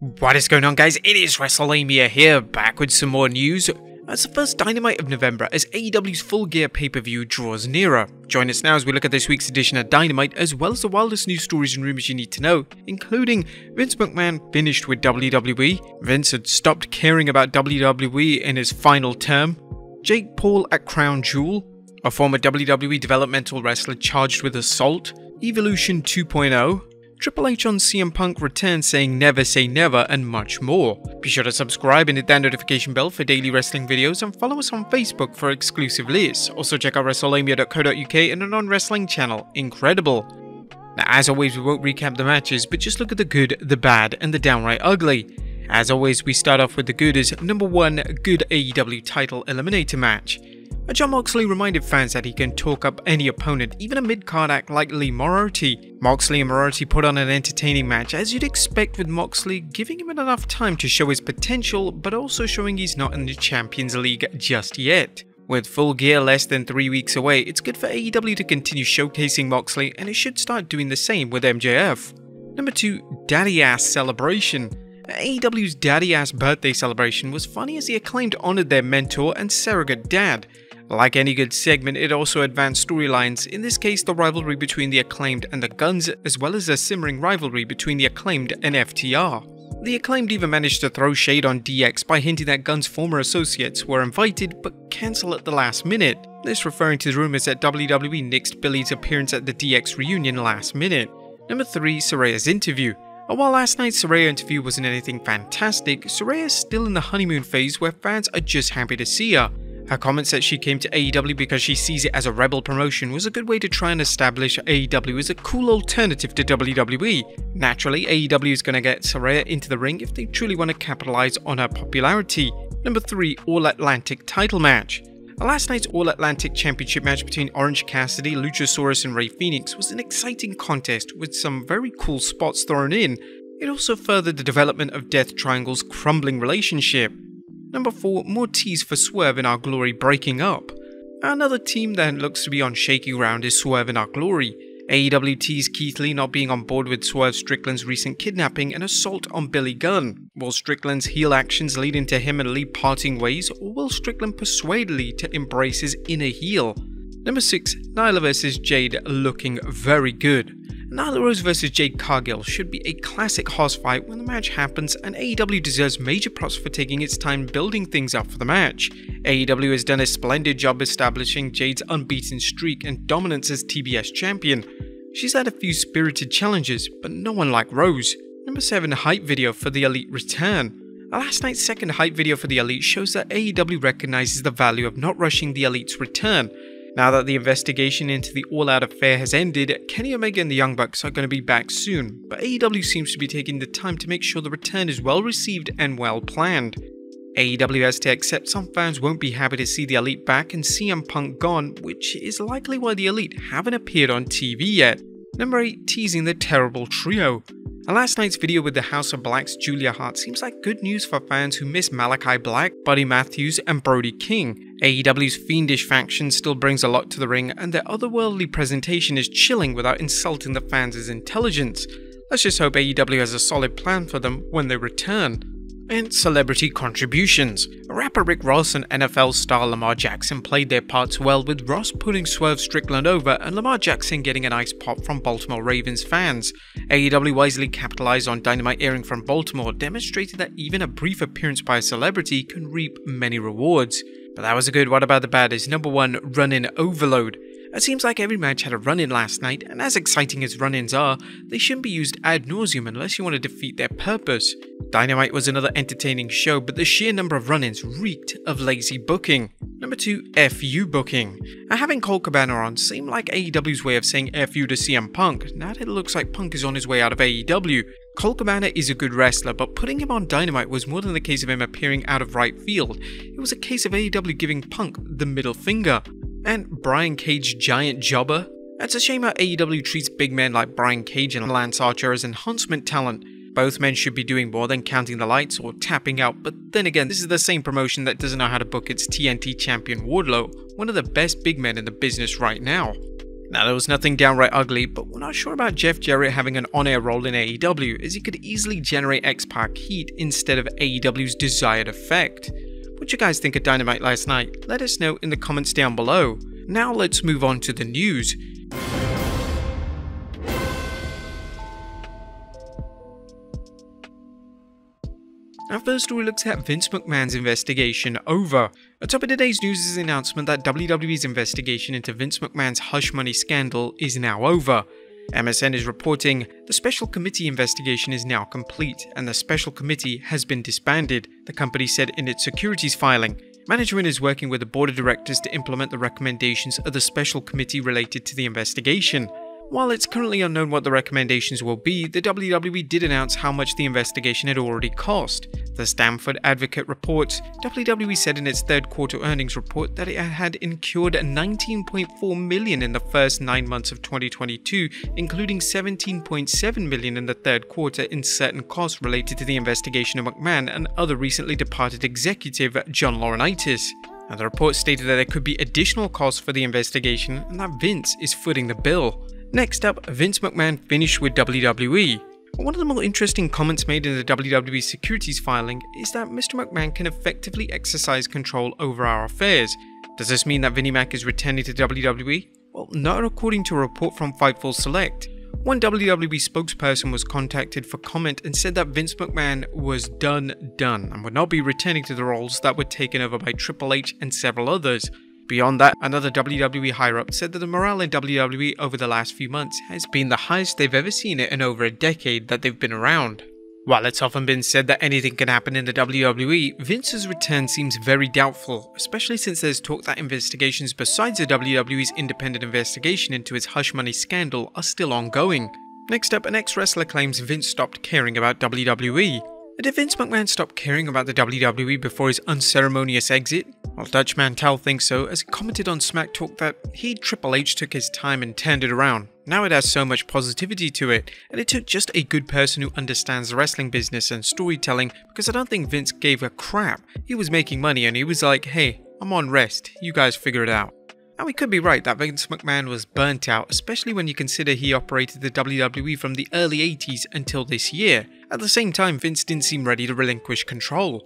What is going on, guys? It is WrestleMania here, back with some more news. It's the first Dynamite of November as AEW's Full Gear pay-per-view draws nearer. Join us now as we look at this week's edition of Dynamite, as well as the wildest news stories and rumors you need to know, including Vince McMahon finished with WWE, Vince had stopped caring about WWE in his final term, Jake Paul at Crown Jewel, a former WWE developmental wrestler charged with assault, Evolution 2.0, Triple H on CM Punk return saying never say never, and much more. Be sure to subscribe and hit that notification bell for daily wrestling videos, and follow us on Facebook for exclusive lists. Also check out WrestleMania.co.uk and a non-wrestling channel, Incredible. Now, as always, we won't recap the matches, but just look at the good, the bad, and the downright ugly. As always, we start off with the good as number 1 good AEW title eliminator match. Jon Moxley reminded fans that he can talk up any opponent, even a mid-card act like Lee Moriarty. Moxley and Moriarty put on an entertaining match, as you'd expect, with Moxley giving him enough time to show his potential, but also showing he's not in the Champions League just yet. With Full Gear less than 3 weeks away, it's good for AEW to continue showcasing Moxley, and it should start doing the same with MJF. Number 2, Daddy Ass Celebration. AEW's Daddy Ass birthday celebration was funny as the Acclaimed honoured their mentor and surrogate dad. Like any good segment, it also advanced storylines, in this case the rivalry between the Acclaimed and the Guns, as well as a simmering rivalry between the Acclaimed and FTR. The Acclaimed even managed to throw shade on DX by hinting that Guns' former associates were invited but cancelled at the last minute, this referring to the rumours that WWE nixed Billy's appearance at the DX reunion last minute. Number 3, Saraya's interview. While last night's Saraya interview wasn't anything fantastic, Saraya is still in the honeymoon phase where fans are just happy to see her. Her comments that she came to AEW because she sees it as a rebel promotion was a good way to try and establish AEW as a cool alternative to WWE. Naturally, AEW is going to get Saraya into the ring if they truly want to capitalize on her popularity. Number 3, All Atlantic title match. Last night's All Atlantic Championship match between Orange Cassidy, Luchasaurus and Rey Fenix was an exciting contest with some very cool spots thrown in. It also furthered the development of Death Triangle's crumbling relationship. Number 4, more tease for Swerve in Our Glory breaking up. Another team that looks to be on shaky ground is Swerve in Our Glory. AEW teased Keith Lee not being on board with Swerve Strickland's recent kidnapping and assault on Billy Gunn. Will Strickland's heel actions lead into him and Lee parting ways, or will Strickland persuade Lee to embrace his inner heel? Number 6, Nyla vs Jade looking very good. Nyla Rose vs Jade Cargill should be a classic house fight when the match happens, and AEW deserves major props for taking its time building things up for the match. AEW has done a splendid job establishing Jade's unbeaten streak and dominance as TBS champion. She's had a few spirited challenges, but no one like Rose. Number 7, hype video for the Elite return. Last night's second hype video for the Elite shows that AEW recognizes the value of not rushing the Elite's return. Now that the investigation into the All Out affair has ended, Kenny Omega and the Young Bucks are going to be back soon, but AEW seems to be taking the time to make sure the return is well received and well planned. AEW has to accept some fans won't be happy to see the Elite back and CM Punk gone, which is likely why the Elite haven't appeared on TV yet. Number 8, teasing the Terrible Trio. Last night's video with the House of Black's Julia Hart seems like good news for fans who miss Malachi Black, Buddy Matthews and Brody King. AEW's fiendish faction still brings a lot to the ring, and their otherworldly presentation is chilling without insulting the fans' intelligence. Let's just hope AEW has a solid plan for them when they return. And celebrity contributions. Rapper Rick Ross and NFL star Lamar Jackson played their parts well, with Ross putting Swerve Strickland over and Lamar Jackson getting a nice pop from Baltimore Ravens fans. AEW wisely capitalized on Dynamite airing from Baltimore, demonstrating that even a brief appearance by a celebrity can reap many rewards. But that was a good. What about the bad is number 1, run-in overload. It seems like every match had a run-in last night, and as exciting as run-ins are, they shouldn't be used ad nauseum unless you want to defeat their purpose. Dynamite was another entertaining show, but the sheer number of run-ins reeked of lazy booking. Number 2, FU booking. Having Colt Cabana on seemed like AEW's way of saying FU to CM Punk. Now that it looks like Punk is on his way out of AEW. Colt Cabana is a good wrestler, but putting him on Dynamite was more than the case of him appearing out of right field. It was a case of AEW giving Punk the middle finger. And Brian Cage giant jobber? It's a shame how AEW treats big men like Brian Cage and Lance Archer as enhancement talent. Both men should be doing more than counting the lights or tapping out, but then again, this is the same promotion that doesn't know how to book its TNT champion Wardlow, one of the best big men in the business right now. Now, there was nothing downright ugly, but we're not sure about Jeff Jarrett having an on-air role in AEW, as he could easily generate X-Pac heat instead of AEW's desired effect. What you guys think of Dynamite last night? Let us know in the comments down below. Now let's move on to the news. Our first story looks at Vince McMahon's investigation over. Atop of today's news is the announcement that WWE's investigation into Vince McMahon's hush money scandal is now over. MSN is reporting the special committee investigation is now complete and the special committee has been disbanded, the company said in its securities filing. Management is working with the board of directors to implement the recommendations of the special committee related to the investigation. While it's currently unknown what the recommendations will be, the WWE did announce how much the investigation had already cost. The Stamford Advocate reports, WWE said in its third quarter earnings report that it had incurred $19.4 million in the first 9 months of 2022, including $17.7 million in the third quarter in certain costs related to the investigation of McMahon and other recently departed executive John Laurinaitis. Now, the report stated that there could be additional costs for the investigation and that Vince is footing the bill. Next up, Vince McMahon finished with WWE. One of the more interesting comments made in the WWE securities filing is that Mr. McMahon can effectively exercise control over our affairs. Does this mean that Vinnie Mac is returning to WWE? Well, not according to a report from Fightful Select. One WWE spokesperson was contacted for comment and said that Vince McMahon was done and would not be returning to the roles that were taken over by Triple H and several others. Beyond that, another WWE higher-up said that the morale in WWE over the last few months has been the highest they've ever seen it in over a decade that they've been around. While it's often been said that anything can happen in the WWE, Vince's return seems very doubtful, especially since there's talk that investigations besides the WWE's independent investigation into his hush money scandal are still ongoing. Next up, an ex-wrestler claims Vince stopped caring about WWE. Did Vince McMahon stop caring about the WWE before his unceremonious exit? Well, Dutch Mantel thinks so, as he commented on Smack Talk that Triple H took his time and turned it around. Now it has so much positivity to it, and it took just a good person who understands the wrestling business and storytelling, because I don't think Vince gave a crap. He was making money and he was like, hey, I'm on rest, you guys figure it out. Now, we could be right that Vince McMahon was burnt out, especially when you consider he operated the WWE from the early 80s until this year. At the same time, Vince didn't seem ready to relinquish control.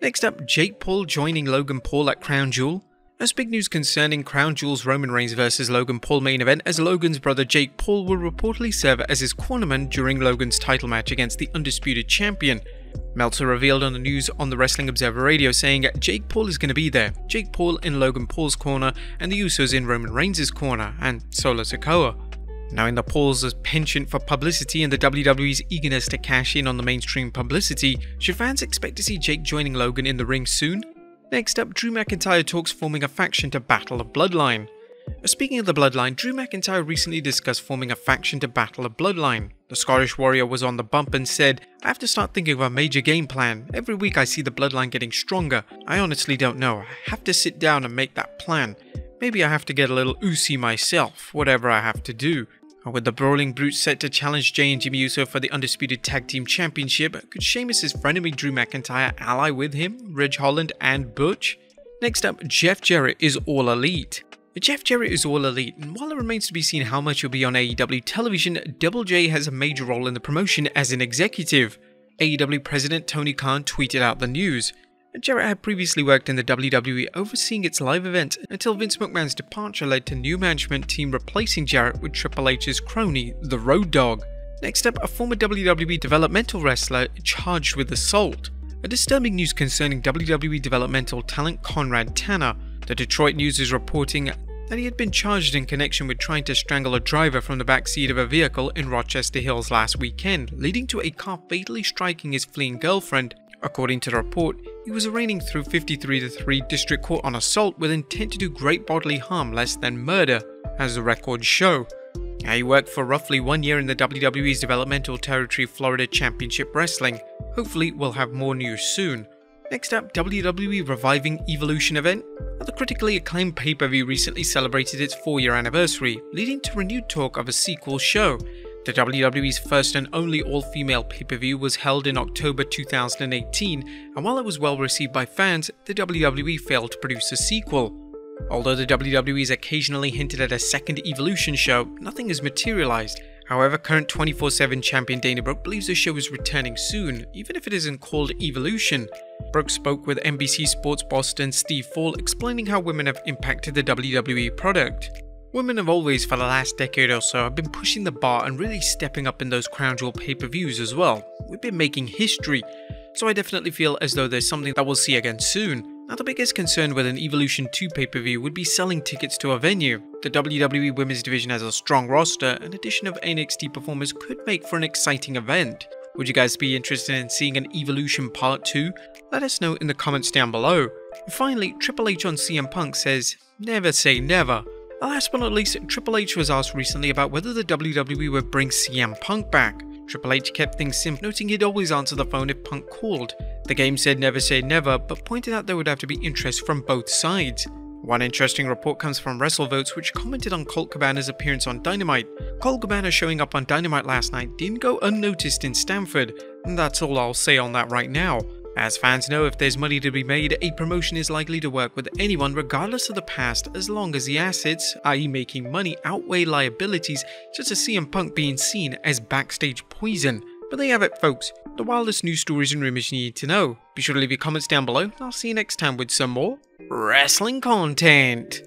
Next up, Jake Paul joining Logan Paul at Crown Jewel. There's big news concerning Crown Jewel's Roman Reigns vs Logan Paul main event, as Logan's brother Jake Paul will reportedly serve as his cornerman during Logan's title match against the undisputed champion. Meltzer revealed on the news on the Wrestling Observer Radio saying Jake Paul is going to be there, Jake Paul in Logan Paul's corner and the Usos in Roman Reigns' corner, and Solo Sikoa. Knowing the Paul's penchant for publicity and the WWE's eagerness to cash in on the mainstream publicity, should fans expect to see Jake joining Logan in the ring soon? Next up, Drew McIntyre talks forming a faction to battle a bloodline. Speaking of the Bloodline, Drew McIntyre recently discussed forming a faction to battle a Bloodline. The Scottish Warrior was on the bump and said, I have to start thinking of a major game plan. Every week I see the Bloodline getting stronger. I honestly don't know. I have to sit down and make that plan. Maybe I have to get a little oozy myself, whatever I have to do. With the Brawling Brutes set to challenge Jey and Jimmy Uso for the Undisputed Tag Team Championship, could Sheamus' frenemy Drew McIntyre ally with him, Ridge Holland and Butch? Next up, Jeff Jarrett is All Elite. Jeff Jarrett is All Elite, and while it remains to be seen how much he'll be on AEW television, Double J has a major role in the promotion as an executive. AEW President Tony Khan tweeted out the news. Jarrett had previously worked in the WWE overseeing its live events until Vince McMahon's departure led to new management team replacing Jarrett with Triple H's crony, the Road Dogg. Next up, a former WWE developmental wrestler charged with assault. A disturbing news concerning WWE developmental talent Conrad Tanner. The Detroit News is reporting that he had been charged in connection with trying to strangle a driver from the backseat of a vehicle in Rochester Hills last weekend, leading to a car fatally striking his fleeing girlfriend. According to the report, he was arraigning through 53-3 District Court on assault with intent to do great bodily harm less than murder, as the records show. He worked for roughly 1 year in the WWE's developmental territory Florida Championship Wrestling. Hopefully we'll have more news soon. Next up, WWE reviving Evolution event. The critically acclaimed pay-per-view recently celebrated its 4-year anniversary, leading to renewed talk of a sequel show. The WWE's first and only all-female pay-per-view was held in October 2018, and while it was well received by fans, the WWE failed to produce a sequel. Although the WWE has occasionally hinted at a second Evolution show, nothing has materialized. However, current 24/7 champion Dana Brooke believes the show is returning soon, even if it isn't called Evolution. Brooke spoke with NBC Sports Boston Steve Fall, explaining how women have impacted the WWE product. Women have always, for the last decade or so, have been pushing the bar and really stepping up in those Crown Jewel pay-per-views as well. We've been making history, so I definitely feel as though there's something that we'll see again soon. Now, the biggest concern with an Evolution 2 pay-per-view would be selling tickets to a venue. The WWE Women's Division has a strong roster, and addition of NXT performers could make for an exciting event. Would you guys be interested in seeing an Evolution Part 2? Let us know in the comments down below. And finally, Triple H on CM Punk says, never say never. Last but not least, Triple H was asked recently about whether the WWE would bring CM Punk back. Triple H kept things simple, noting he'd always answer the phone if Punk called. The game said never say never, but pointed out there would have to be interest from both sides. One interesting report comes from WrestleVotes, which commented on Colt Cabana's appearance on Dynamite. Colt Cabana showing up on Dynamite last night didn't go unnoticed in Stamford, and that's all I'll say on that right now. As fans know, if there's money to be made, a promotion is likely to work with anyone regardless of the past, as long as the assets, i.e. making money, outweigh liabilities, such as CM Punk being seen as backstage poison. But there you have it, folks, the wildest news stories and rumors you need to know. Be sure to leave your comments down below, and I'll see you next time with some more wrestling content.